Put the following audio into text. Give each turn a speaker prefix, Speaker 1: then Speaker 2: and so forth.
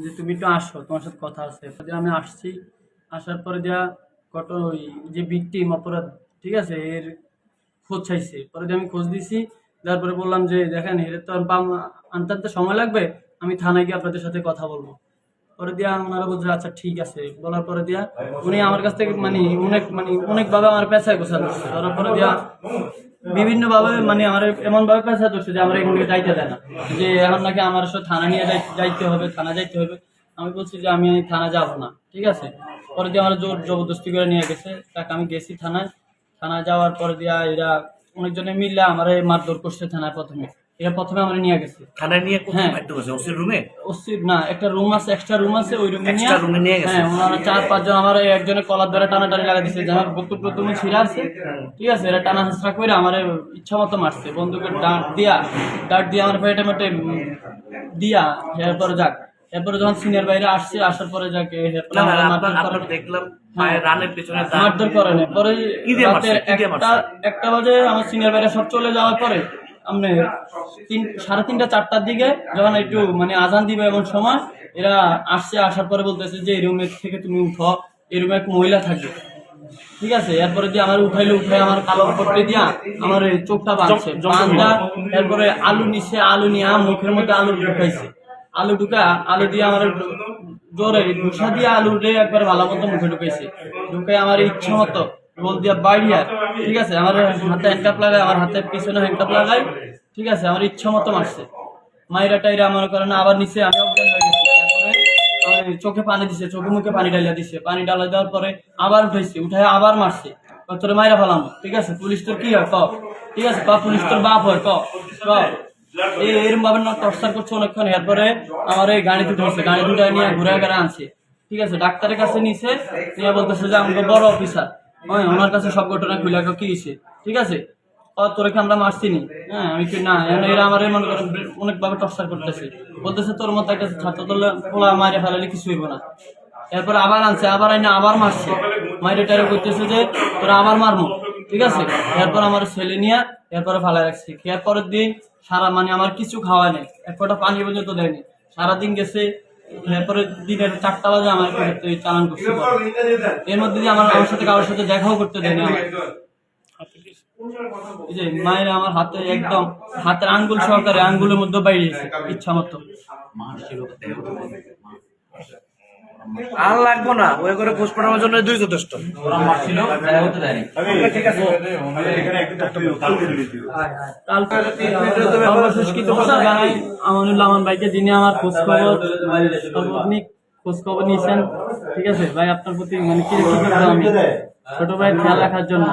Speaker 1: যে তুমি একটু আসো, তোমার সাথে কথা আছে। পরে আমি আসছি, আসার পরে দেয়া ওই যে ভিকটিম অপরাধ, ঠিক আছে, এর খোঁজ চাইছে। পরে দিয়ে আমি খোঁজ দিছি, তারপরে বললাম যে দেখেন এর তো আনতে আনতে সময় লাগবে, আমি থানায় গিয়ে আপনাদের সাথে কথা বলবো। পরে দিয়া ওনারা বলছে আচ্ছা ঠিক আছে। বলার পরে দিয়া উনি আমার কাছ থেকে অনেকভাবে আমার পেছায় গোছা ধরছে। ধরার পরে দিয়া বিভিন্ন ভাবে আমার এমন ভাবে পেঁচা ধরছে যে আমার এখান থেকে যাইতে দেয় না, যে এখন নাকি আমার সাথে থানা নিয়ে যাইতে হবে, থানা যাইতে হবে। আমি বলছি যে আমি থানা যাব না, ঠিক আছে। পরে দিয়ে আমার জোর জবরদস্তি করে নিয়ে গেছে, তাকে আমি গেছি থানায়। থানায় যাওয়ার পরে দিয়া এরা অনেকজনে মিললে আমার মারধর করছে থানায়। প্রথমে আমার নিয়ে গেছে
Speaker 2: থানায় নিয়ে
Speaker 1: হ্যাঁ
Speaker 2: ওসির রুমে,
Speaker 1: ওসির না, একটা রুম আছে, এক্সট্রা রুম আছে, ওই রুমে
Speaker 2: নিয়ে গেছে।
Speaker 1: হ্যাঁ ওনারা 4-5 জন আমার একজনের কলার ধরে টানাটানি লাগা দিচ্ছে, যে আমার বুকুর প্রথমে ছিঁড়া আছে, ঠিক আছে। এরা টানা হাসরা করে আমার ইচ্ছা মতো মারছে, বন্দুকের ডাঁট দিয়া আমার পেটে মেটে দিয়া। এরপরে যাক, এরপরে যখন সিনিয়র বাইরে আসছে, আসার পরে যাকে
Speaker 2: দেখলাম রানের পেছনে
Speaker 1: মারধর করে না। পরে একটা বাজে আমার সিনিয়র বাইরে সব চলে যাওয়ার পরে আপনার 3:30-4টার দিকে যখন একটু আজান দিবে এমন সময় এরা আসছে। আসার পরে বলতেছে যে এই রুমের থেকে তুমি উঠো, এই রুমে এক মহিলা থাকবে, ঠিক আছে। এরপরে যে আমার উঠে আমার কালো পট্টি দিয়া আমার চোখটা বাঁধছে, বাঁধা। এরপরে আলু নিছে, আলু নিয়ে মুখের মধ্যে আলু ঢুকাইছে, আলু দিয়ে আমার জোরে ঘুষা দিয়ে আলু একবার ভালো মতো মুখে ঢুকাইছে। ঢুকে আমার ইচ্ছা মতো রোল দিয়া বাড়িয়া, ঠিক আছে, আমার হাতে হ্যান্ডকাপ লাগাই, আমার হাতের পিছনে হ্যান্ডকাপ লাগাই, ঠিক আছে। আমার ইচ্ছা মতো মারছে, মাইরা টাইরা মনে করেন আবার নিচে আমি অজ্ঞান হয়ে গেছি। তারপরে চোখে পানি দিছে, চোখে মুখে পানি ডালিয়া দিছে। পানি ডালা দেওয়ার পরে আবার উঠাইছে, উঠাই আবার মারছে। তোরে মাইরা ফেলাম, ঠিক আছে। পুলিশ তোর কি হয় ক, ঠিক আছে, পুলিশ তোর বাপ হয় ক। এরকম ভাবে টর্চার করছে অনেকক্ষণ। এরপরে আমার এই গাড়ি দুটো হচ্ছে, গাড়ি দুটো নিয়ে ঘুরে ঘুরে আনছে, ঠিক আছে। ডাক্তারের কাছে নিছে, নিয়ে বলতেছে যে আমাকে বড় অফিসার ওনার কাছে সব ঘটনা খুলে কি হয়েছে, ঠিক আছে। তোরে আমরা মারছি নি, হ্যাঁ। আমি কি না, এরা আমার মনে করেন অনেকভাবে টর্চার করতেছে, বলতেছে তোর মতো একটা ছাত্র পোলা মারে ফেলালে কিছু হইব না। এরপরে আবার আনছে, আবার আইনা আবার মারছে, মাইরে টাইরে করতেছে যে তোরা আবার মারমো, ঠিক আছে। এরপর আমার ছেলে নিয়ে এরপরে ফালা রাখছি। খেয়ার পরের দিন সারা আমার কিছু খাওয়া নেই, এক ফোঁটা পানি পর্যন্ত দেয়নি, সারাদিন গেছে। এরপরে দিনের 4টা বাজে আমার চালান করছে। এর মধ্যে দিয়ে আমার সাথে কারোর সাথে দেখাও করতে দেয়নি। আমার এই যে মায়ের আমার হাতে একদম হাতের আঙ্গুল সহকারে আঙ্গুলের মধ্যে বাইরে ইচ্ছা মতো।
Speaker 2: আর লাগবো না, ওই করে পোস্টমর্টমের জন্য 2 যথেষ্ট।
Speaker 1: আমানুল্লাহ আমান ভাইকে, যিনি আমার খোঁজ খবর নিয়েছেন, ঠিক আছে ভাই। আপনার প্রতি কি ছোট ভাই খেয়াল রাখার জন্য